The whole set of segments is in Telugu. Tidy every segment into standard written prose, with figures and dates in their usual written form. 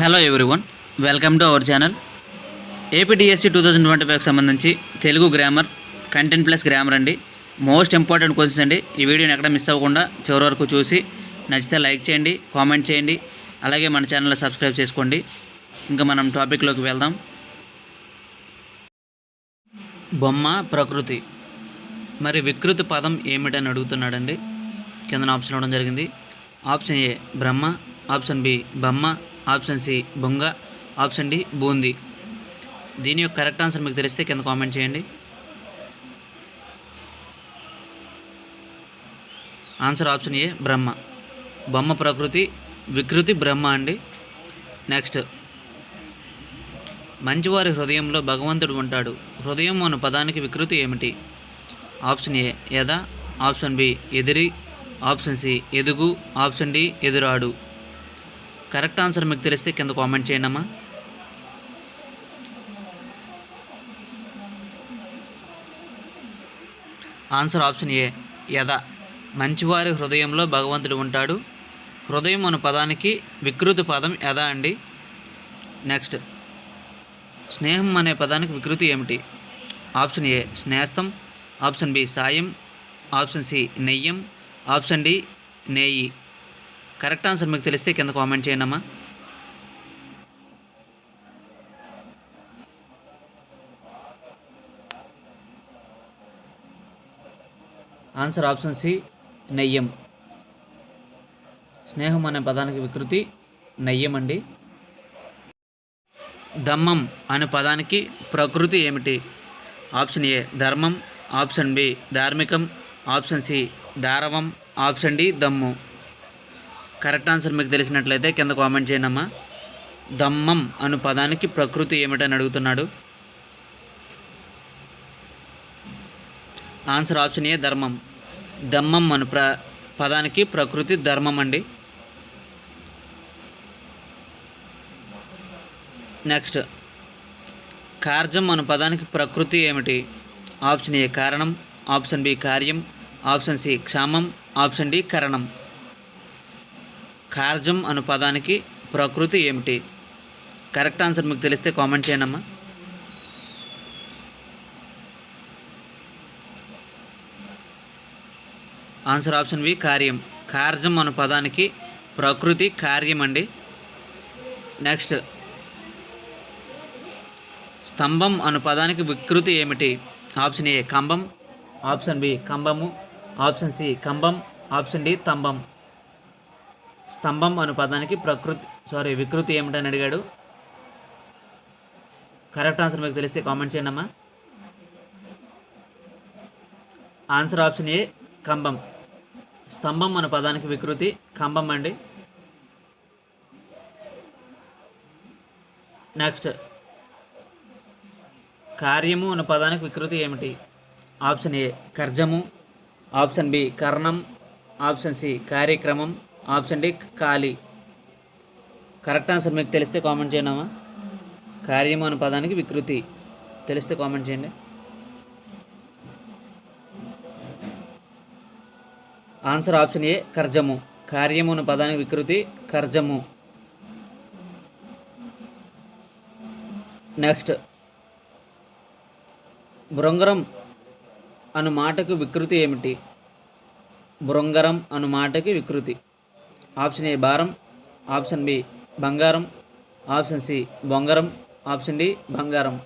Hello everyone, welcome to our channel. APDSC 2025కి సంబంధించి Telugu grammar content plus grammar అండి. మోస్ట్ ఇంపార్టెంట్ క్వశ్చన్స్ అండి. ఈ వీడియోని ఎక్కడ మిస్ అవ్వకుండా చివరి వరకు చూసి నచ్చితే లైక్ చేయండి, కామెంట్ చేయండి, అలాగే మన ఛానల్ సబ్స్క్రైబ్ చేసుకోండి. ఇంకా మనం టాపిక్లోకి వెళ్దాం. బొమ్మ ప్రకృతి మరి వికృతి పదం ఏమిటని అడుగుతున్నాడండి. కింద ఆప్షన్ ఇవ్వడం జరిగింది. ఆప్షన్ ఏ బ్రహ్మ, ఆప్షన్ బి బొమ్మ, ఆప్షన్ సి బొంగ, ఆప్షన్ డి బూందీ. దీని యొక్క కరెక్ట్ ఆన్సర్ మీకు తెలిస్తే కింద కామెంట్ చేయండి. ఆన్సర్ ఆప్షన్ ఏ బ్రహ్మ. బొమ్మ ప్రకృతి, వికృతి బ్రహ్మ అండి. నెక్స్ట్, మంచివారి హృదయంలో భగవంతుడు ఉంటాడు. హృదయం అను పదానికి వికృతి ఏమిటి? ఆప్షన్ ఏ యద, ఆప్షన్ బి ఎదిరి, ఆప్షన్ సి ఎదుగు, ఆప్షన్ డి ఎదురాడు. కరెక్ట్ ఆన్సర్ మీకు తెలిస్తే కింద కామెంట్ చేయండి అమ్మా. Answer option A యద. మంచివారి హృదయంలో భగవంతుడు ఉంటాడు. హృదయం అను పదానికి వికృతి పదం యద అండి. నెక్స్ట్, స్నేహం అనే పదానికి వికృతి ఏమిటి? ఆప్షన్ ఏ స్నేస్తం, ఆప్షన్ బి సాయం, ఆప్షన్ సి నెయ్యం, ఆప్షన్ డి నేయి. కరెక్ట్ ఆన్సర్ మీకు తెలిస్తే కింద కామెంట్ చేయండి అమ్మా. ఆన్సర్ ఆప్షన్ సి నెయ్యం. స్నేహం అనే పదానికి వికృతి నెయ్యం అండి. ధమ్మం అనే పదానికి ప్రకృతి ఏమిటి? ఆప్షన్ ఏ ధర్మం, ఆప్షన్ బి ధార్మికం, ఆప్షన్ సి దారవం, ఆప్షన్ డి దమ్ము. కరెక్ట్ ఆన్సర్ మీకు తెలిసినట్లయితే కింద కామెంట్ చేయండి అమ్మా. ధమ్మం అను పదానికి ప్రకృతి ఏమిటని అడుగుతున్నాడు. ఆన్సర్ ఆప్షన్ ఏ ధర్మం. ధమ్మం అను పదానికి ప్రకృతి ధర్మం అండి. నెక్స్ట్, కార్జం అను పదానికి ప్రకృతి ఏమిటి? ఆప్షన్ ఏ కారణం, ఆప్షన్ బి కార్యం, ఆప్షన్ సి క్షామం, ఆప్షన్ డి కరణం. కార్జం అను పదానికి ప్రకృతి ఏమిటి? కరెక్ట్ ఆన్సర్ మీకు తెలిస్తే కామెంట్ చేయండి అమ్మా. ఆన్సర్ ఆప్షన్ బి కార్యం. కార్జం అను పదానికి ప్రకృతి కార్యం అండి. నెక్స్ట్, స్తంభం అను పదానికి వికృతి ఏమిటి? ఆప్షన్ ఏ కంబం, ఆప్షన్ బి కంబము, ఆప్షన్ సి కంబం, ఆప్షన్ డి స్తంభం. స్తంభం అను పదానికి వికృతి ఏమిటని అడిగాడు. కరెక్ట్ ఆన్సర్ మీకు తెలిస్తే కామెంట్ చేయండి అమ్మా. ఆన్సర్ ఆప్షన్ ఏ కంబం. స్తంభం అను పదానికి వికృతి కంబం అండి. నెక్స్ట్, కార్యము అను పదానికి వికృతి ఏమిటి? ఆప్షన్ ఏ కర్జము, ఆప్షన్ బి కర్ణం, ఆప్షన్ సి కార్యక్రమం, ఆప్షన్ డి ఖాళీ. కరెక్ట్ ఆన్సర్ మీకు తెలిస్తే కామెంట్ చేయండి అమ్మా. కార్యము అనే పదానికి వికృతి తెలిస్తే కామెంట్ చేయండి. ఆన్సర్ ఆప్షన్ ఏ కర్జము. కార్యము అనే పదానికి వికృతి కర్జము. నెక్స్ట్, బృంగరం అను మాటకు వికృతి ఏమిటి? బృంగరం అను మాటకి వికృతి. ఆప్షన్ ఏ భారం, ఆప్షన్ బి బంగారం, ఆప్షన్ సి బొంగరం, ఆప్షన్ డి బంగారం.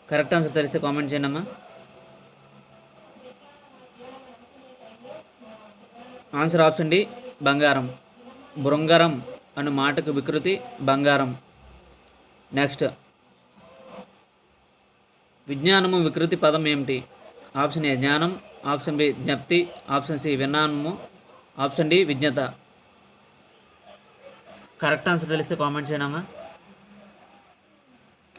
కరెక్ట్ ఆన్సర్ తెలిస్తే కామెంట్ చేయండి అమ్మా. ఆన్సర్ ఆప్షన్ డి బంగారం. బృంగరం అను మాటకు వికృతి బంగారం. నెక్స్ట్, విజ్ఞానము వికృతి పదం ఏమిటి? ఆప్షన్ ఏ జ్ఞానం, ఆప్షన్ బి జ్ఞప్తి, ఆప్షన్ సి విజ్ఞానము, ఆప్షన్ డి విజ్ఞత. కరెక్ట్ ఆన్సర్ తెలిస్తే కామెంట్ చేయనమ్మా.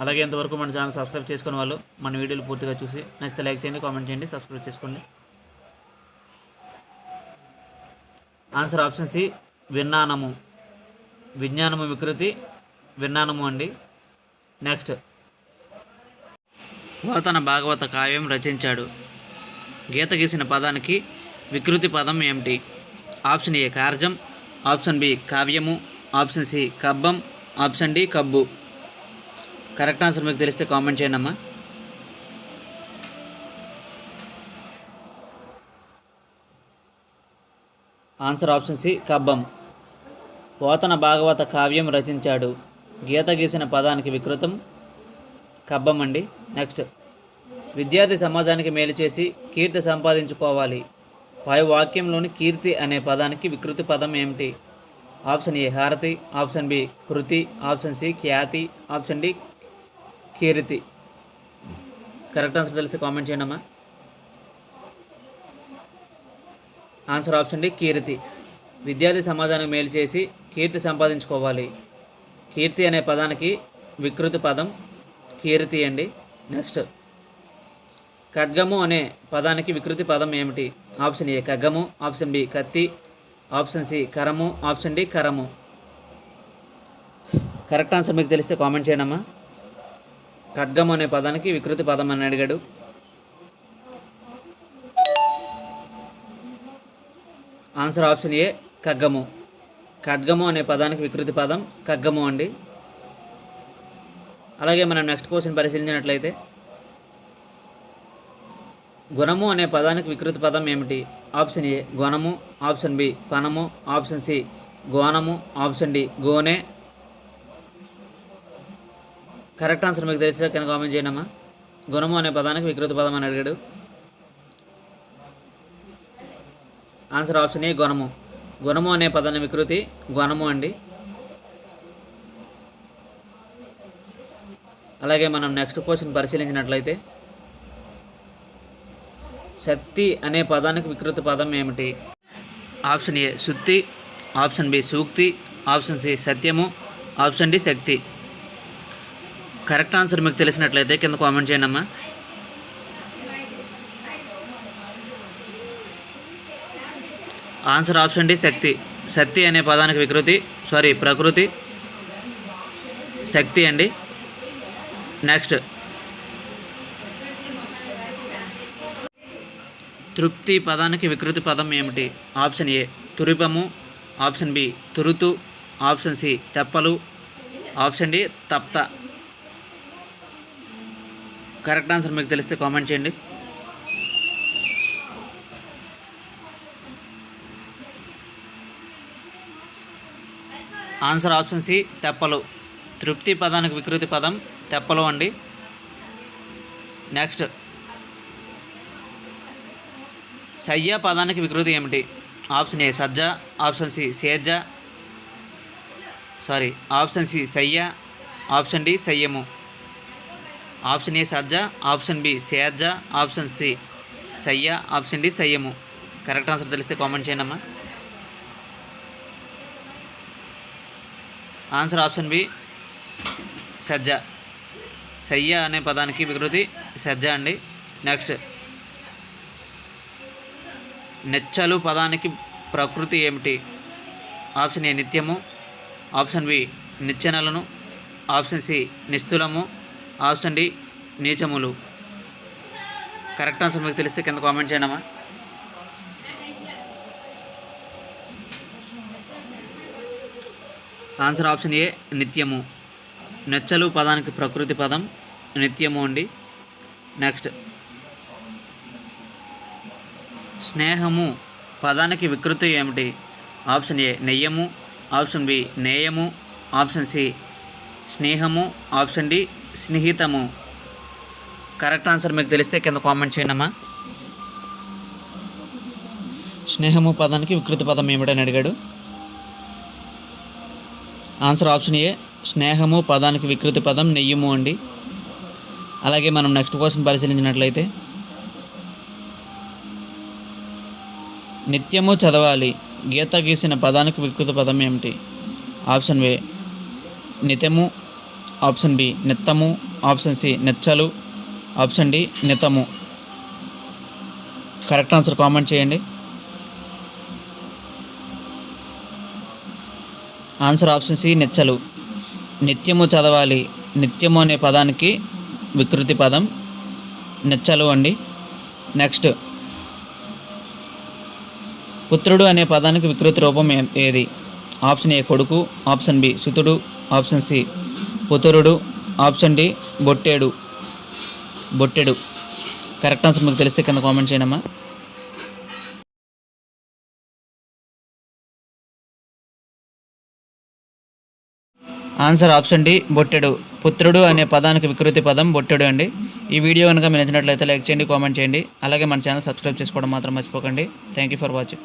అలాగే ఇంతవరకు మన ఛానల్ సబ్స్క్రైబ్ చేసుకునే వాళ్ళు మన వీడియోలు పూర్తిగా చూసి నచ్చితే లైక్ చేయండి, కామెంట్ చేయండి, సబ్స్క్రైబ్ చేసుకోండి. ఆన్సర్ ఆప్షన్ సి విజ్ఞానము. విజ్ఞానము వికృతి విజ్ఞానము అండి. నెక్స్ట్, పోతన భాగవత కావ్యం రచించాడు. గీత గీసిన పదానికి వికృతి పదం ఏమిటి? ఆప్షన్ ఏ కార్జం, ఆప్షన్ బి కావ్యము, ఆప్షన్ సి కబ్బం, ఆప్షన్ డి కబ్బు. కరెక్ట్ ఆన్సర్ మీకు తెలిస్తే కామెంట్ చేయండి అమ్మా. ఆన్సర్ ఆప్షన్ సి కబ్బం. పోతన భాగవత కావ్యం రచించాడు. గీత గీసిన పదానికి వికృతం కబ్బం అండి. నెక్స్ట్, విద్యార్థి సమాజానికి మేలు చేసి కీర్తి సంపాదించుకోవాలి. పై వాక్యంలోని కీర్తి అనే పదానికి వికృతి పదం ఏమిటి? ఆప్షన్ ఏ హారతి, ఆప్షన్ బి కృతి, ఆప్షన్ సి ఖ్యాతి, ఆప్షన్ డి కీర్తి. కరెక్ట్ ఆన్సర్ తెలిస్తే కామెంట్ చేయండి అమ్మా. ఆన్సర్ ఆప్షన్ డి కీర్తి. విద్యార్థి సమాజానికి మేలు చేసి కీర్తి సంపాదించుకోవాలి. కీర్తి అనే పదానికి వికృతి పదం కీర్తి అండి. నెక్స్ట్, ఖడ్గము అనే పదానికి వికృతి పదం ఏమిటి? ఆప్షన్ ఏ ఖడ్గము, ఆప్షన్ బి కత్తి, ఆప్షన్ సి కరము, ఆప్షన్ డి కరము. కరెక్ట్ ఆన్సర్ మీకు తెలిస్తే కామెంట్ చేయండి అమ్మా. ఖడ్గము అనే పదానికి వికృతి పదం అని అడిగాడు. ఆన్సర్ ఆప్షన్ ఏ ఖడ్గము. ఖడ్గము అనే పదానికి వికృతి పదం ఖడ్గము అండి. అలాగే మనం నెక్స్ట్ క్వశ్చన్ పరిశీలించినట్లయితే, గుణము అనే పదానికి వికృతి పదం ఏమిటి? ఆప్షన్ ఏ గుణము, ఆప్షన్ బి పనము, ఆప్షన్ సి గోనము, ఆప్షన్ డి గోనె. కరెక్ట్ ఆన్సర్ మీకు తెలిసిన కింద కామెంట్ చేయండి అమ్మా. గుణము అనే పదానికి వికృతి పదం అని అడిగాడు. ఆన్సర్ ఆప్షన్ ఏ గుణము. గుణము అనే పదాన్ని వికృతి గుణము అండి. అలాగే మనం నెక్స్ట్ క్వశ్చన్ పరిశీలించినట్లయితే, శక్తి అనే పదానికి వికృతి పదం ఏమిటి? ఆప్షన్ ఏ సుత్తి, ఆప్షన్ బి సూక్తి, ఆప్షన్ సి సత్యము, ఆప్షన్ డి శక్తి. కరెక్ట్ ఆన్సర్ మీకు తెలిసినట్లయితే కింద కామెంట్ చేయండి అమ్మా. ఆన్సర్ ఆప్షన్ డి శక్తి. శక్తి అనే పదానికి ప్రకృతి శక్తి అండి. నెక్స్ట్, తృప్తి పదానికి వికృతి పదం ఏమిటి? ఆప్షన్ ఏ తురిపము, ఆప్షన్ బి తురుతు, ఆప్షన్ సి తెప్పలు, ఆప్షన్ డి తప్త. కరెక్ట్ ఆన్సర్ మీకు తెలిస్తే కామెంట్ చేయండి. ఆన్సర్ ఆప్షన్ సి తెప్పలు. తృప్తి పదానికి వికృతి పదం తెప్పలు అండి. నెక్స్ట్, సయ్య పదానికి వికృతి ఏమిటి? ఆప్షన్ ఏ సజ్జ, ఆప్షన్ సి సేజ్జ, ఆప్షన్ సి సయ్య, ఆప్షన్ డి సయ్యము. ఆప్షన్ ఏ సజ్జ, ఆప్షన్ బి సేజ్జ, ఆప్షన్ సి సయ్య, ఆప్షన్ డి సయ్యము. కరెక్ట్ ఆన్సర్ తెలిస్తే కామెంట్ చేయండి అమ్మా. ఆన్సర్ ఆప్షన్ బి సజ్జ. సయ్య అనే పదానికి వికృతి సజ్జ అండి. నెక్స్ట్, నెచ్చలు పదానికి ప్రకృతి ఏమిటి? ఆప్షన్ ఏ నిత్యము, ఆప్షన్ బి నిచ్చెనలను, ఆప్షన్ సి నిస్తులము, ఆప్షన్ డి నీచములు. కరెక్ట్ ఆన్సర్ మీకు తెలిస్తే కింద కామెంట్ చేయండి అమ్మా. ఆన్సర్ ఆప్షన్ ఏ నిత్యము. నెచ్చలు పదానికి ప్రకృతి పదం నిత్యము అండి. నెక్స్ట్, స్నేహము పదానికి వికృతి ఏమిటి? ఆప్షన్ ఏ నెయ్యము, ఆప్షన్ బి నేయము, ఆప్షన్ సి స్నేహము, ఆప్షన్ డి స్నేహితము. కరెక్ట్ ఆన్సర్ మీకు తెలిస్తే కింద కామెంట్ చేయండి అమ్మా. స్నేహము పదానికి వికృతి పదం ఏమిటని అడిగాడు. ఆన్సర్ ఆప్షన్ ఏ స్నేహము పదానికి వికృతి పదం నెయ్యము అండి. అలాగే మనం నెక్స్ట్ క్వశ్చన్ పరిశీలించినట్లయితే, నిత్యము చదవాలి గీత గీసిన పదానికి వికృతి పదం ఏమిటి? ఆప్షన్ ఏ నిత్యము, ఆప్షన్ బి నిత్తము, ఆప్షన్ సి నెచ్చలు, ఆప్షన్ డి నితము. కరెక్ట్ ఆన్సర్ కామెంట్ చేయండి. ఆన్సర్ ఆప్షన్ సి నెచ్చలు. నిత్యము చదవాలి, నిత్యము అనే పదానికి వికృతి పదం నెచ్చలు అండి. నెక్స్ట్, పుత్రుడు అనే పదానికి వికృతి రూపం ఏది? ఆప్షన్ ఏ కొడుకు, ఆప్షన్ బి సుతుడు, ఆప్షన్ సి పుత్రుడు, ఆప్షన్ డి బొట్టెడు. కరెక్ట్ ఆన్సర్ మీకు తెలిస్తే కింద కామెంట్ చేయనమ్మా. ఆన్సర్ ఆప్షన్ డి బొట్టెడు. పుత్రుడు అనే పదానికి వికృతి పదం బొట్టెడు అండి. ఈ వీడియో కనుక మీరు నచ్చినట్లయితే లైక్ చేయండి, కామెంట్ చేయండి. అలాగే మన ఛానల్ సబ్స్క్రైబ్ చేసుకోవడం మాత్రం మర్చిపోకండి. Thank you for watching.